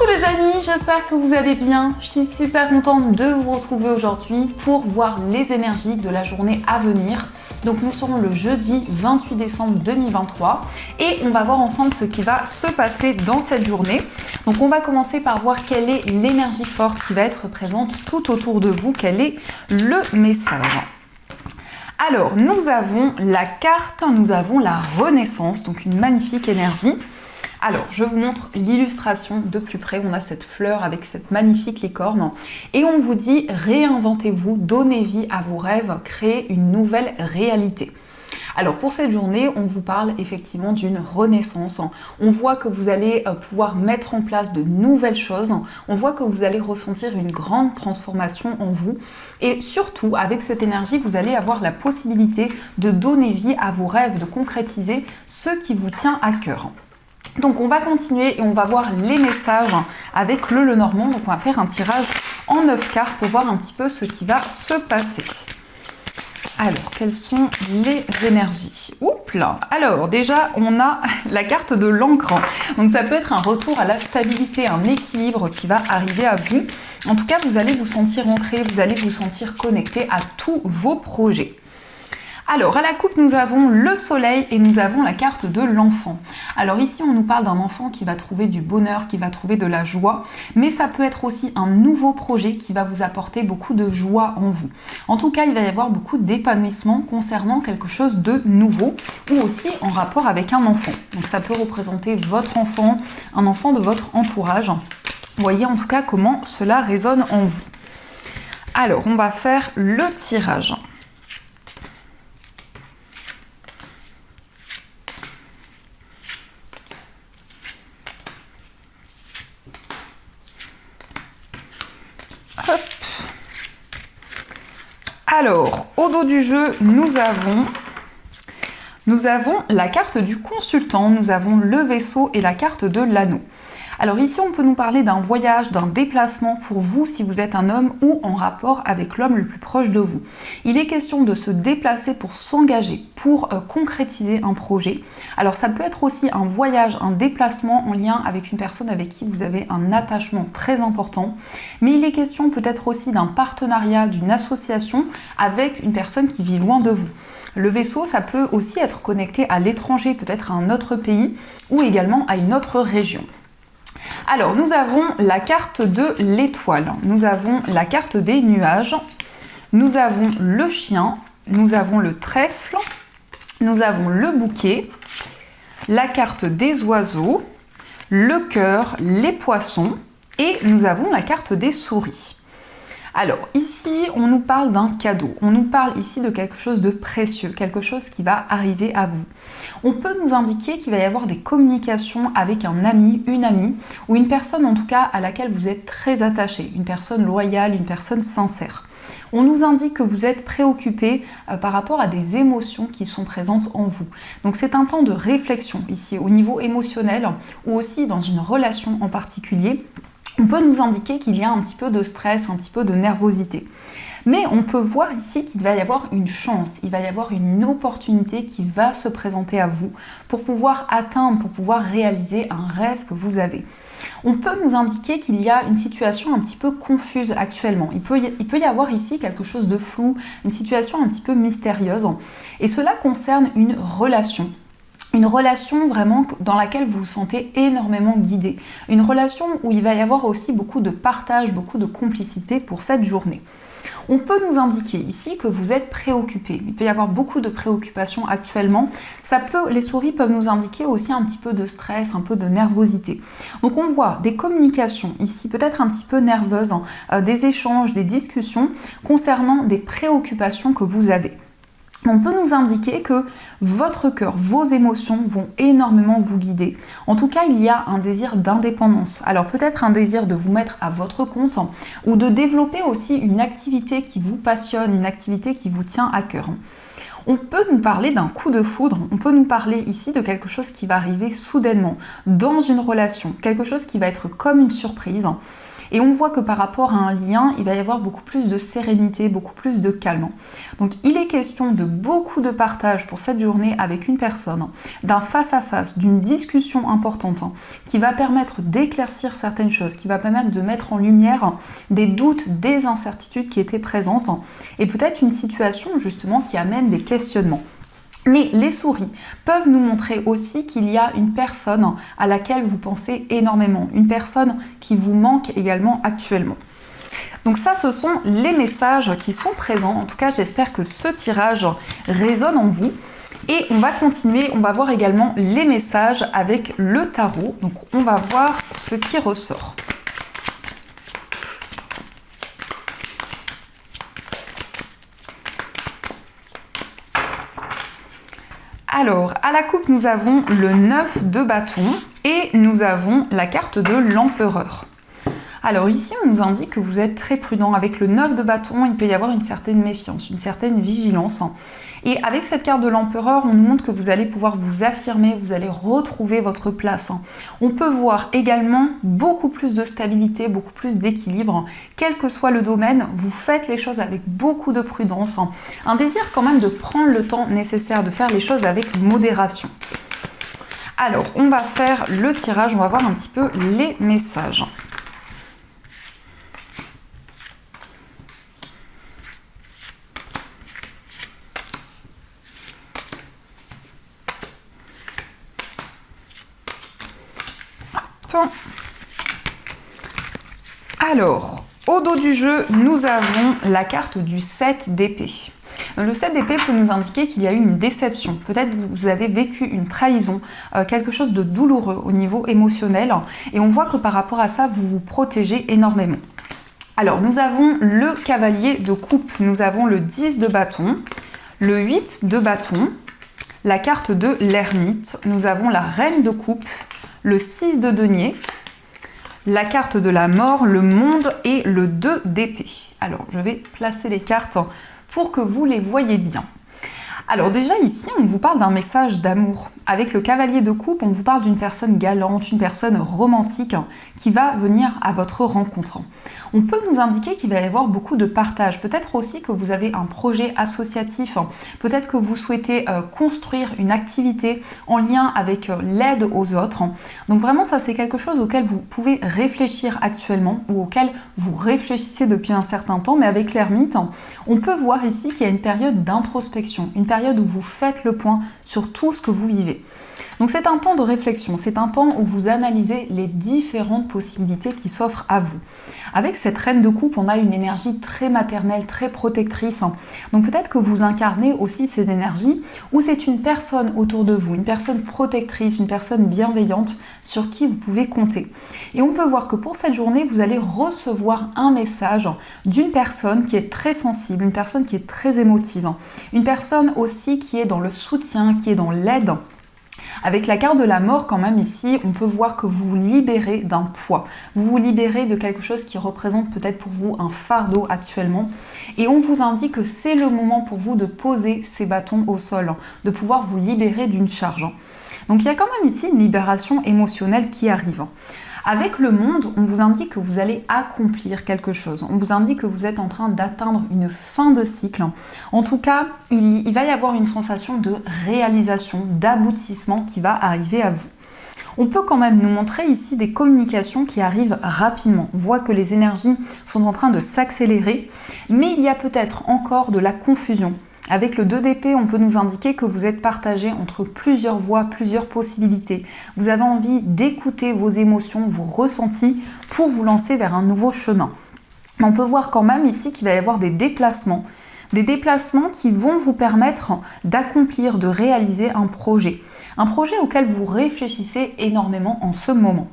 Coucou les amis, j'espère que vous allez bien. Je suis super contente de vous retrouver aujourd'hui pour voir les énergies de la journée à venir. Donc nous serons le jeudi 28 décembre 2023 et on va voir ensemble ce qui va se passer dans cette journée. Donc on va commencer par voir quelle est l'énergie forte qui va être présente tout autour de vous, quel est le message. Alors nous avons la carte, nous avons la renaissance, donc une magnifique énergie. Alors, je vous montre l'illustration de plus près. On a cette fleur avec cette magnifique licorne. Et on vous dit, réinventez-vous, donnez vie à vos rêves, créez une nouvelle réalité. Alors, pour cette journée, on vous parle effectivement d'une renaissance. On voit que vous allez pouvoir mettre en place de nouvelles choses. On voit que vous allez ressentir une grande transformation en vous. Et surtout, avec cette énergie, vous allez avoir la possibilité de donner vie à vos rêves, de concrétiser ce qui vous tient à cœur. Donc on va continuer et on va voir les messages avec le Lenormand. Donc on va faire un tirage en 9 cartes pour voir un petit peu ce qui va se passer. Alors, quelles sont les énergies? Oups là. Alors déjà, on a la carte de l'encre. Donc ça peut être un retour à la stabilité, un équilibre qui va arriver à vous. En tout cas, vous allez vous sentir ancré, vous allez vous sentir connecté à tous vos projets. Alors, à la coupe, nous avons le soleil et nous avons la carte de l'enfant. Alors ici, on nous parle d'un enfant qui va trouver du bonheur, qui va trouver de la joie, mais ça peut être aussi un nouveau projet qui va vous apporter beaucoup de joie en vous. En tout cas, il va y avoir beaucoup d'épanouissement concernant quelque chose de nouveau ou aussi en rapport avec un enfant. Donc ça peut représenter votre enfant, un enfant de votre entourage. Voyez en tout cas comment cela résonne en vous. Alors, on va faire le tirage. Hop. Alors, au dos du jeu, nous avons la carte du consultant, nous avons le vaisseau et la carte de l'anneau. Alors ici, on peut nous parler d'un voyage, d'un déplacement pour vous si vous êtes un homme ou en rapport avec l'homme le plus proche de vous. Il est question de se déplacer pour s'engager, pour concrétiser un projet. Alors ça peut être aussi un voyage, un déplacement en lien avec une personne avec qui vous avez un attachement très important. Mais il est question peut-être aussi d'un partenariat, d'une association avec une personne qui vit loin de vous. Le vaisseau, ça peut aussi être connecté à l'étranger, peut-être à un autre pays ou également à une autre région. Alors, nous avons la carte de l'étoile, nous avons la carte des nuages, nous avons le chien, nous avons le trèfle, nous avons le bouquet, la carte des oiseaux, le cœur, les poissons et nous avons la carte des souris. Alors ici, on nous parle d'un cadeau, on nous parle ici de quelque chose de précieux, quelque chose qui va arriver à vous. On peut nous indiquer qu'il va y avoir des communications avec un ami, une amie, ou une personne en tout cas à laquelle vous êtes très attaché, une personne loyale, une personne sincère. On nous indique que vous êtes préoccupé par rapport à des émotions qui sont présentes en vous. Donc c'est un temps de réflexion ici au niveau émotionnel ou aussi dans une relation en particulier. On peut nous indiquer qu'il y a un petit peu de stress, un petit peu de nervosité. Mais on peut voir ici qu'il va y avoir une chance, il va y avoir une opportunité qui va se présenter à vous pour pouvoir atteindre, pour pouvoir réaliser un rêve que vous avez. On peut nous indiquer qu'il y a une situation un petit peu confuse actuellement. Il peut y avoir ici quelque chose de flou, une situation un petit peu mystérieuse. Et cela concerne une relation. Une relation vraiment dans laquelle vous vous sentez énormément guidé. Une relation où il va y avoir aussi beaucoup de partage, beaucoup de complicité pour cette journée. On peut nous indiquer ici que vous êtes préoccupé. Il peut y avoir beaucoup de préoccupations actuellement. Les souris peuvent nous indiquer aussi un petit peu de stress, un peu de nervosité. Donc on voit des communications ici, peut-être un petit peu nerveuses, des échanges, des discussions concernant des préoccupations que vous avez. On peut nous indiquer que votre cœur, vos émotions vont énormément vous guider. En tout cas, il y a un désir d'indépendance. Alors peut-être un désir de vous mettre à votre compte ou de développer aussi une activité qui vous passionne, une activité qui vous tient à cœur. On peut nous parler d'un coup de foudre, on peut nous parler ici de quelque chose qui va arriver soudainement dans une relation, quelque chose qui va être comme une surprise. Et on voit que par rapport à un lien, il va y avoir beaucoup plus de sérénité, beaucoup plus de calme. Donc il est question de beaucoup de partage pour cette journée avec une personne, d'un face-à-face, d'une discussion importante qui va permettre d'éclaircir certaines choses, qui va permettre de mettre en lumière des doutes, des incertitudes qui étaient présentes et peut-être une situation justement qui amène des questionnements. Mais les souris peuvent nous montrer aussi qu'il y a une personne à laquelle vous pensez énormément, une personne qui vous manque également actuellement. Donc ça, ce sont les messages qui sont présents. En tout cas, j'espère que ce tirage résonne en vous. Et on va continuer, on va voir également les messages avec le tarot. Donc on va voir ce qui ressort. Alors, à la coupe, nous avons le 9 de bâton et nous avons la carte de l'empereur. Alors ici, on nous indique que vous êtes très prudent. Avec le 9 de bâton, il peut y avoir une certaine méfiance, une certaine vigilance. Et avec cette carte de l'empereur, on nous montre que vous allez pouvoir vous affirmer, vous allez retrouver votre place. On peut voir également beaucoup plus de stabilité, beaucoup plus d'équilibre. Quel que soit le domaine, vous faites les choses avec beaucoup de prudence. Un désir quand même de prendre le temps nécessaire, de faire les choses avec modération. Alors, on va faire le tirage, on va voir un petit peu les messages. Alors, au dos du jeu, nous avons la carte du 7 d'épée. Le 7 d'épée peut nous indiquer qu'il y a eu une déception. Peut-être que vous avez vécu une trahison, quelque chose de douloureux au niveau émotionnel. Et on voit que par rapport à ça, vous vous protégez énormément. Alors, nous avons le cavalier de coupe. Nous avons le 10 de bâton, le 8 de bâton, la carte de l'ermite. Nous avons la reine de coupe, le 6 de denier, la carte de la mort, le monde et le 2 d'épée. Alors, je vais placer les cartes pour que vous les voyez bien. Alors déjà ici, on vous parle d'un message d'amour. Avec le cavalier de coupe, on vous parle d'une personne galante, une personne romantique qui va venir à votre rencontre. On peut nous indiquer qu'il va y avoir beaucoup de partage. Peut-être aussi que vous avez un projet associatif. Peut-être que vous souhaitez construire une activité en lien avec l'aide aux autres. Donc vraiment, ça c'est quelque chose auquel vous pouvez réfléchir actuellement ou auquel vous réfléchissez depuis un certain temps. Mais avec l'ermite, on peut voir ici qu'il y a une période d'introspection, une période où vous faites le point sur tout ce que vous vivez. Donc c'est un temps de réflexion, c'est un temps où vous analysez les différentes possibilités qui s'offrent à vous. Avec cette reine de coupe, on a une énergie très maternelle, très protectrice. Donc peut-être que vous incarnez aussi ces énergies où c'est une personne autour de vous, une personne protectrice, une personne bienveillante sur qui vous pouvez compter. Et on peut voir que pour cette journée, vous allez recevoir un message d'une personne qui est très sensible, une personne qui est très émotive, une personne aussi qui est dans le soutien, qui est dans l'aide. Avec la carte de la mort quand même ici, on peut voir que vous vous libérez d'un poids. Vous vous libérez de quelque chose qui représente peut-être pour vous un fardeau actuellement. Et on vous indique que c'est le moment pour vous de poser ces bâtons au sol, de pouvoir vous libérer d'une charge. Donc il y a quand même ici une libération émotionnelle qui arrive. Avec le monde, on vous indique que vous allez accomplir quelque chose. On vous indique que vous êtes en train d'atteindre une fin de cycle. En tout cas, il va y avoir une sensation de réalisation, d'aboutissement qui va arriver à vous. On peut quand même nous montrer ici des communications qui arrivent rapidement. On voit que les énergies sont en train de s'accélérer, mais il y a peut-être encore de la confusion. Avec le 2 d'épée, on peut nous indiquer que vous êtes partagé entre plusieurs voies, plusieurs possibilités. Vous avez envie d'écouter vos émotions, vos ressentis pour vous lancer vers un nouveau chemin. On peut voir quand même ici qu'il va y avoir des déplacements qui vont vous permettre d'accomplir, de réaliser un projet auquel vous réfléchissez énormément en ce moment.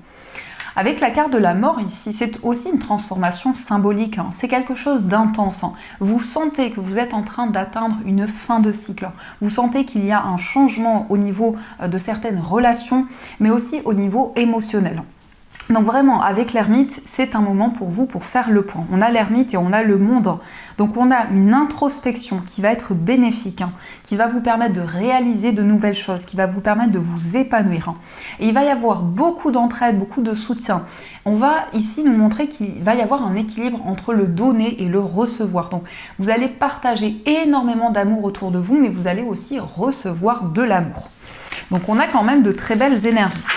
Avec la carte de la mort ici, c'est aussi une transformation symbolique, c'est quelque chose d'intense. Vous sentez que vous êtes en train d'atteindre une fin de cycle. Vous sentez qu'il y a un changement au niveau de certaines relations, mais aussi au niveau émotionnel. Donc vraiment, avec l'ermite, c'est un moment pour vous pour faire le point. On a l'ermite et on a le monde. Donc on a une introspection qui va être bénéfique, qui va vous permettre de réaliser de nouvelles choses, qui va vous permettre de vous épanouir. Et il va y avoir beaucoup d'entraide, beaucoup de soutien. On va ici nous montrer qu'il va y avoir un équilibre entre le donner et le recevoir. Donc vous allez partager énormément d'amour autour de vous, mais vous allez aussi recevoir de l'amour. Donc on a quand même de très belles énergies.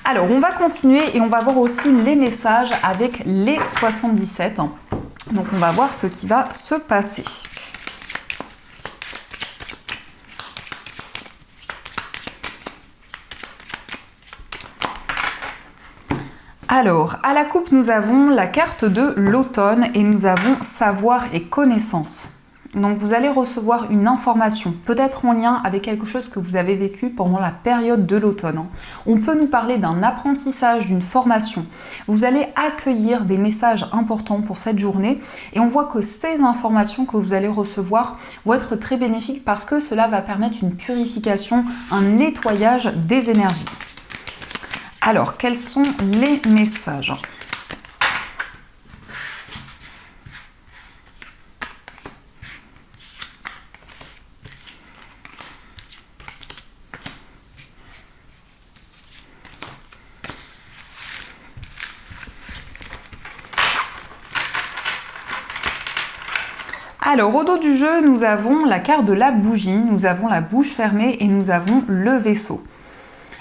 Alors, on va continuer et on va voir aussi les messages avec les 77. Donc, on va voir ce qui va se passer. Alors, à la coupe, nous avons la carte de l'automne et nous avons savoir et connaissance. Donc vous allez recevoir une information, peut-être en lien avec quelque chose que vous avez vécu pendant la période de l'automne. On peut nous parler d'un apprentissage, d'une formation. Vous allez accueillir des messages importants pour cette journée et on voit que ces informations que vous allez recevoir vont être très bénéfiques parce que cela va permettre une purification, un nettoyage des énergies. Alors, quels sont les messages ? Alors, au dos du jeu, nous avons la carte de la bougie, nous avons la bouche fermée et nous avons le vaisseau.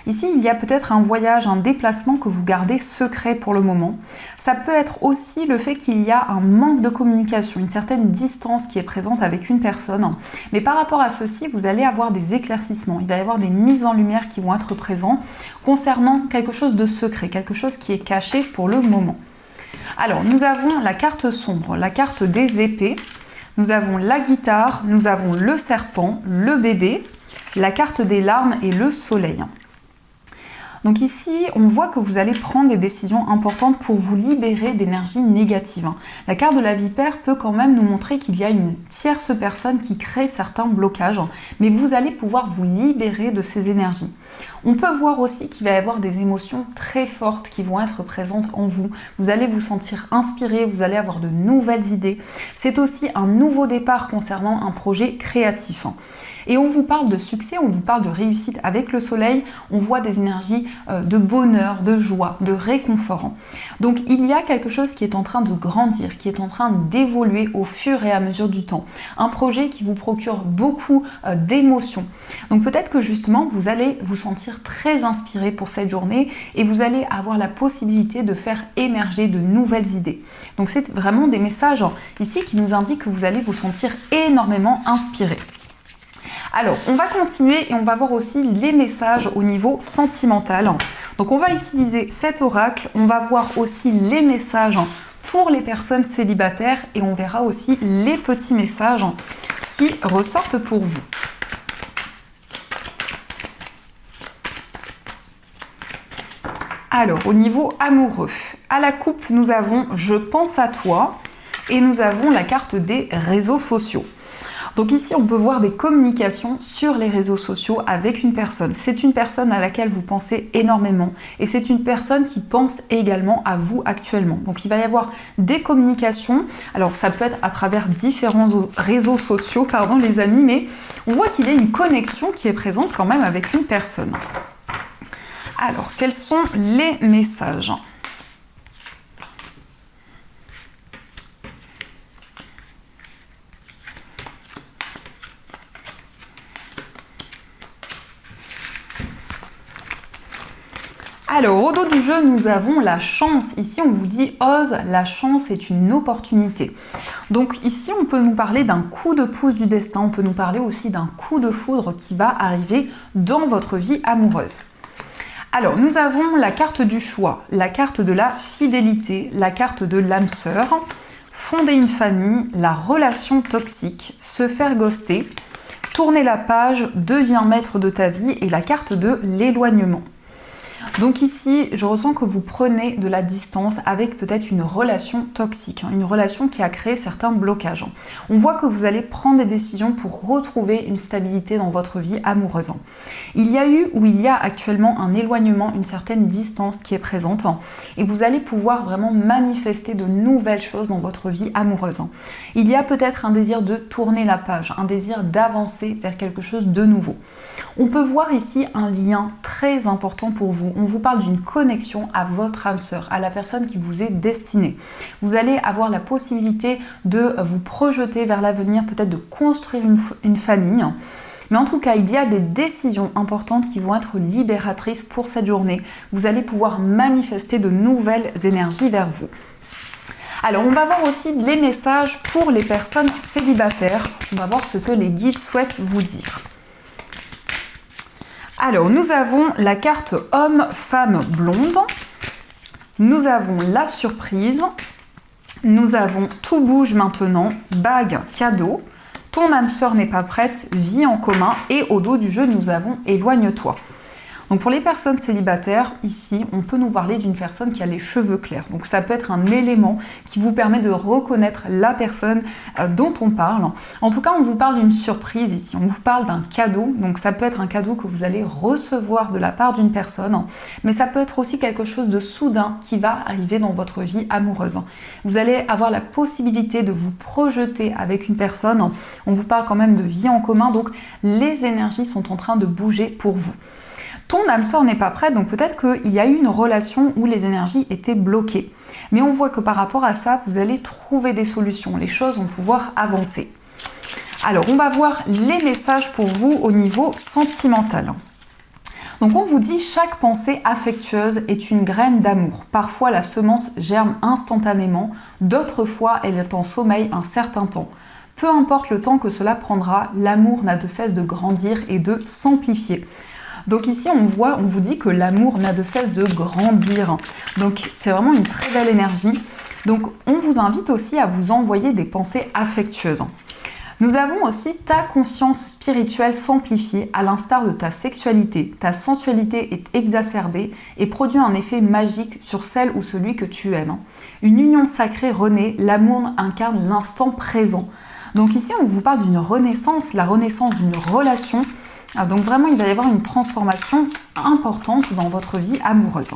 Ici, il y a peut-être un voyage, un déplacement que vous gardez secret pour le moment. Ça peut être aussi le fait qu'il y a un manque de communication, une certaine distance qui est présente avec une personne. Mais par rapport à ceci, vous allez avoir des éclaircissements. Il va y avoir des mises en lumière qui vont être présentes concernant quelque chose de secret, quelque chose qui est caché pour le moment. Alors, nous avons la carte sombre, la carte des épées. Nous avons la guitare, nous avons le serpent, le bébé, la carte des larmes et le soleil. Donc ici, on voit que vous allez prendre des décisions importantes pour vous libérer d'énergie négative. La carte de la vipère peut quand même nous montrer qu'il y a une tierce personne qui crée certains blocages, mais vous allez pouvoir vous libérer de ces énergies. On peut voir aussi qu'il va y avoir des émotions très fortes qui vont être présentes en vous. Vous allez vous sentir inspiré, vous allez avoir de nouvelles idées. C'est aussi un nouveau départ concernant un projet créatif. Et on vous parle de succès, on vous parle de réussite avec le soleil, on voit des énergies de bonheur, de joie, de réconfort. Donc il y a quelque chose qui est en train de grandir, qui est en train d'évoluer au fur et à mesure du temps. Un projet qui vous procure beaucoup d'émotions. Donc peut-être que justement vous allez vous sentir très inspiré pour cette journée et vous allez avoir la possibilité de faire émerger de nouvelles idées. Donc c'est vraiment des messages ici qui nous indiquent que vous allez vous sentir énormément inspiré. Alors, on va continuer et on va voir aussi les messages au niveau sentimental. Donc, on va utiliser cet oracle, on va voir aussi les messages pour les personnes célibataires et on verra aussi les petits messages qui ressortent pour vous. Alors, au niveau amoureux, à la coupe, nous avons « Je pense à toi » et nous avons la carte des réseaux sociaux. Donc ici, on peut voir des communications sur les réseaux sociaux avec une personne. C'est une personne à laquelle vous pensez énormément et c'est une personne qui pense également à vous actuellement. Donc il va y avoir des communications. Alors ça peut être à travers différents réseaux sociaux, les amis, mais on voit qu'il y a une connexion qui est présente quand même avec une personne. Alors, quels sont les messages ? Alors, au dos du jeu, nous avons la chance. Ici, on vous dit « ose, la chance est une opportunité ». Donc ici, on peut nous parler d'un coup de pouce du destin, on peut nous parler aussi d'un coup de foudre qui va arriver dans votre vie amoureuse. Alors, nous avons la carte du choix, la carte de la fidélité, la carte de l'âme sœur, fonder une famille, la relation toxique, se faire ghoster, tourner la page, deviens maître de ta vie et la carte de l'éloignement. Donc ici, je ressens que vous prenez de la distance avec peut-être une relation toxique, une relation qui a créé certains blocages. On voit que vous allez prendre des décisions pour retrouver une stabilité dans votre vie amoureuse. Il y a eu ou il y a actuellement un éloignement, une certaine distance qui est présente et vous allez pouvoir vraiment manifester de nouvelles choses dans votre vie amoureuse. Il y a peut-être un désir de tourner la page, un désir d'avancer vers quelque chose de nouveau. On peut voir ici un lien très important pour vous. On vous parle d'une connexion à votre âme sœur, à la personne qui vous est destinée. Vous allez avoir la possibilité de vous projeter vers l'avenir, peut-être de construire une famille. Mais en tout cas, il y a des décisions importantes qui vont être libératrices pour cette journée. Vous allez pouvoir manifester de nouvelles énergies vers vous. Alors, on va voir aussi les messages pour les personnes célibataires. On va voir ce que les guides souhaitent vous dire. Alors, nous avons la carte homme-femme blonde. Nous avons la surprise. Nous avons tout bouge maintenant, bague, cadeau. Ton âme sœur n'est pas prête, vie en commun. Et au dos du jeu, nous avons éloigne-toi. Donc pour les personnes célibataires, ici, on peut nous parler d'une personne qui a les cheveux clairs. Donc ça peut être un élément qui vous permet de reconnaître la personne dont on parle. En tout cas, on vous parle d'une surprise ici. On vous parle d'un cadeau. Donc ça peut être un cadeau que vous allez recevoir de la part d'une personne. Mais ça peut être aussi quelque chose de soudain qui va arriver dans votre vie amoureuse. Vous allez avoir la possibilité de vous projeter avec une personne. On vous parle quand même de vie en commun. Donc les énergies sont en train de bouger pour vous. Ton âme sœur n'est pas prête, donc peut-être qu'il y a eu une relation où les énergies étaient bloquées. Mais on voit que par rapport à ça, vous allez trouver des solutions. Les choses vont pouvoir avancer. Alors, on va voir les messages pour vous au niveau sentimental. Donc, on vous dit, chaque pensée affectueuse est une graine d'amour. Parfois, la semence germe instantanément, d'autres fois, elle est en sommeil un certain temps. Peu importe le temps que cela prendra, l'amour n'a de cesse de grandir et de s'amplifier. Donc ici, on vous dit que l'amour n'a de cesse de grandir. Donc c'est vraiment une très belle énergie. Donc on vous invite aussi à vous envoyer des pensées affectueuses. Nous avons aussi ta conscience spirituelle s'amplifier à l'instar de ta sexualité. Ta sensualité est exacerbée et produit un effet magique sur celle ou celui que tu aimes. Une union sacrée renaît, l'amour incarne l'instant présent. Donc ici, on vous parle d'une renaissance, la renaissance d'une relation. Donc vraiment, il va y avoir une transformation importante dans votre vie amoureuse.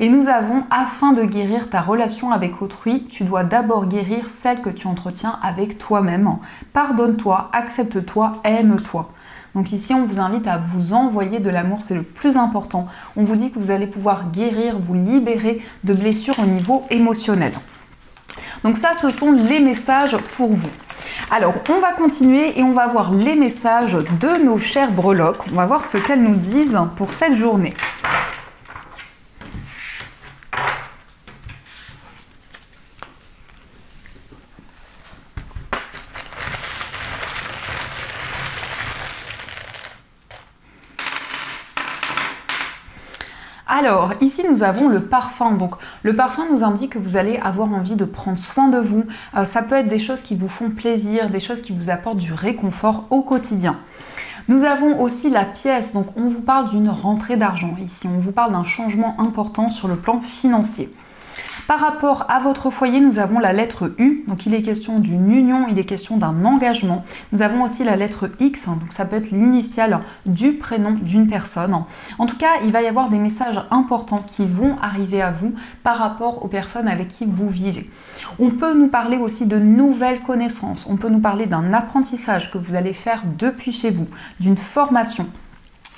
Et nous avons, afin de guérir ta relation avec autrui, tu dois d'abord guérir celle que tu entretiens avec toi-même. Pardonne-toi, accepte-toi, aime-toi. Donc ici, on vous invite à vous envoyer de l'amour, c'est le plus important. On vous dit que vous allez pouvoir guérir, vous libérer de blessures au niveau émotionnel. Donc ça, ce sont les messages pour vous. Alors, on va continuer et on va voir les messages de nos chères breloques. On va voir ce qu'elles nous disent pour cette journée. Alors, ici, nous avons le parfum. Donc, le parfum nous indique que vous allez avoir envie de prendre soin de vous. Ça peut être des choses qui vous font plaisir, des choses qui vous apportent du réconfort au quotidien. Nous avons aussi la pièce. Donc, on vous parle d'une rentrée d'argent. Ici, on vous parle d'un changement important sur le plan financier. Par rapport à votre foyer, nous avons la lettre U, donc il est question d'une union, il est question d'un engagement. Nous avons aussi la lettre X, donc ça peut être l'initiale du prénom d'une personne. En tout cas, il va y avoir des messages importants qui vont arriver à vous par rapport aux personnes avec qui vous vivez. On peut nous parler aussi de nouvelles connaissances, on peut nous parler d'un apprentissage que vous allez faire depuis chez vous, d'une formation.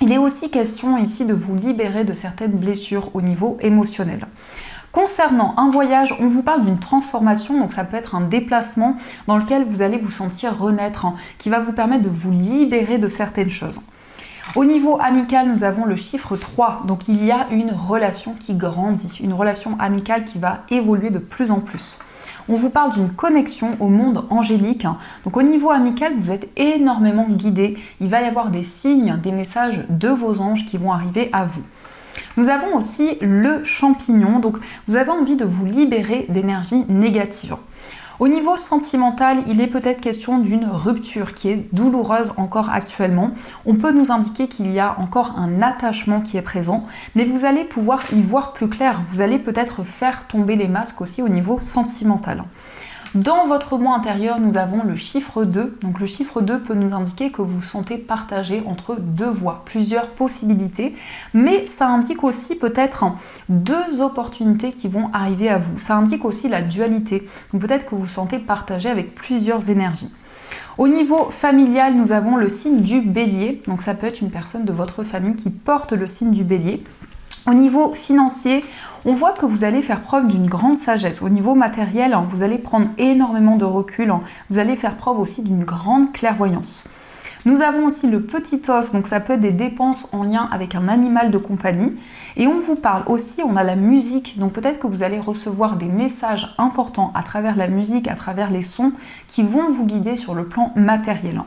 Il est aussi question ici de vous libérer de certaines blessures au niveau émotionnel. Concernant un voyage, on vous parle d'une transformation, donc ça peut être un déplacement dans lequel vous allez vous sentir renaître, qui va vous permettre de vous libérer de certaines choses. Au niveau amical, nous avons le chiffre 3, donc il y a une relation qui grandit, une relation amicale qui va évoluer de plus en plus. On vous parle d'une connexion au monde angélique, donc au niveau amical, vous êtes énormément guidé, il va y avoir des signes, des messages de vos anges qui vont arriver à vous. Nous avons aussi le champignon, donc vous avez envie de vous libérer d'énergie négative. Au niveau sentimental, il est peut-être question d'une rupture qui est douloureuse encore actuellement. On peut nous indiquer qu'il y a encore un attachement qui est présent, mais vous allez pouvoir y voir plus clair. Vous allez peut-être faire tomber les masques aussi au niveau sentimental. Dans votre moi intérieur, nous avons le chiffre 2. Donc le chiffre 2 peut nous indiquer que vous vous sentez partagé entre deux voies, plusieurs possibilités, mais ça indique aussi peut-être deux opportunités qui vont arriver à vous. Ça indique aussi la dualité. Donc peut-être que vous vous sentez partagé avec plusieurs énergies. Au niveau familial, nous avons le signe du bélier. Donc ça peut être une personne de votre famille qui porte le signe du bélier. Au niveau financier, on voit que vous allez faire preuve d'une grande sagesse. Au niveau matériel, vous allez prendre énormément de recul. Vous allez faire preuve aussi d'une grande clairvoyance. Nous avons aussi le petit os, donc ça peut être des dépenses en lien avec un animal de compagnie. Et on vous parle aussi, on a la musique, donc peut-être que vous allez recevoir des messages importants à travers la musique, à travers les sons, qui vont vous guider sur le plan matériel.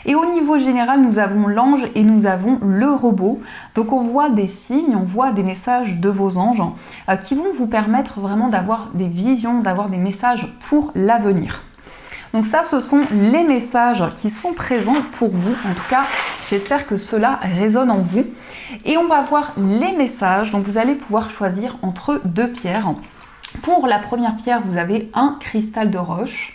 Et au niveau général, nous avons l'ange et nous avons le robot. Donc on voit des signes, on voit des messages de vos anges qui vont vous permettre vraiment d'avoir des visions, d'avoir des messages pour l'avenir. Donc ça, ce sont les messages qui sont présents pour vous. En tout cas, j'espère que cela résonne en vous. Et on va voir les messages. Donc vous allez pouvoir choisir entre deux pierres. Pour la première pierre, vous avez un cristal de roche.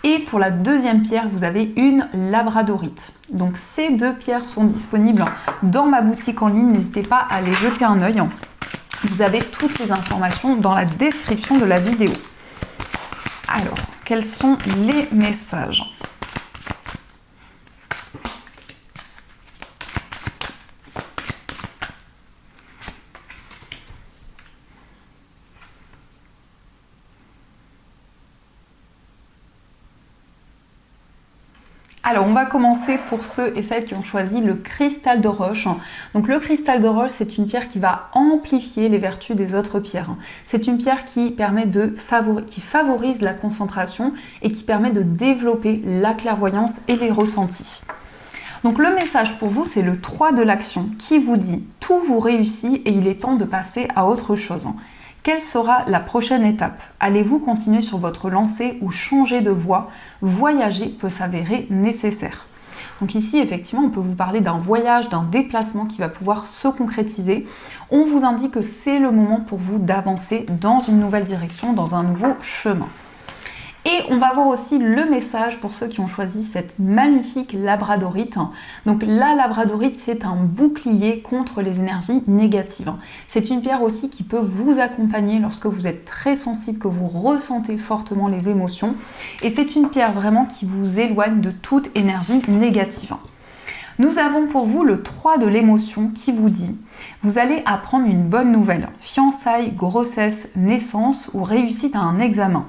Et pour la deuxième pierre, vous avez une labradorite. Donc ces deux pierres sont disponibles dans ma boutique en ligne. N'hésitez pas à aller jeter un œil. Vous avez toutes les informations dans la description de la vidéo. Alors, quels sont les messages ? Alors, on va commencer pour ceux et celles qui ont choisi le cristal de roche. Donc, le cristal de roche, c'est une pierre qui va amplifier les vertus des autres pierres. C'est une pierre qui permet qui favorise la concentration et qui permet de développer la clairvoyance et les ressentis. Donc, le message pour vous, c'est le 3 de l'action qui vous dit « Tout vous réussit et il est temps de passer à autre chose ». Quelle sera la prochaine étape? Allez-vous continuer sur votre lancée ou changer de voie? Voyager peut s'avérer nécessaire. Donc ici, effectivement, on peut vous parler d'un voyage, d'un déplacement qui va pouvoir se concrétiser. On vous indique que c'est le moment pour vous d'avancer dans une nouvelle direction, dans un nouveau chemin. Et on va voir aussi le message pour ceux qui ont choisi cette magnifique labradorite. Donc la labradorite, c'est un bouclier contre les énergies négatives. C'est une pierre aussi qui peut vous accompagner lorsque vous êtes très sensible, que vous ressentez fortement les émotions. Et c'est une pierre vraiment qui vous éloigne de toute énergie négative. Nous avons pour vous le 3 de l'émotion qui vous dit « Vous allez apprendre une bonne nouvelle, fiançailles, grossesse, naissance ou réussite à un examen.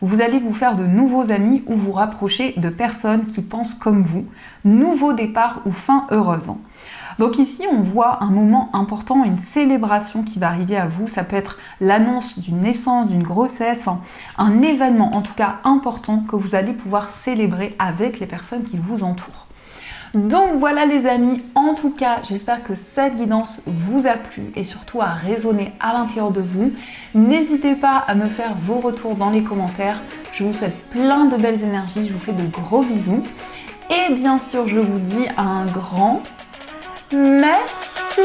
Vous allez vous faire de nouveaux amis ou vous rapprocher de personnes qui pensent comme vous. Nouveau départ ou fin heureuse. » Donc ici, on voit un moment important, une célébration qui va arriver à vous. Ça peut être l'annonce d'une naissance, d'une grossesse, un événement en tout cas important que vous allez pouvoir célébrer avec les personnes qui vous entourent. Donc voilà les amis, en tout cas j'espère que cette guidance vous a plu et surtout a résonné à l'intérieur de vous. N'hésitez pas à me faire vos retours dans les commentaires. Je vous souhaite plein de belles énergies, je vous fais de gros bisous. Et bien sûr je vous dis un grand merci.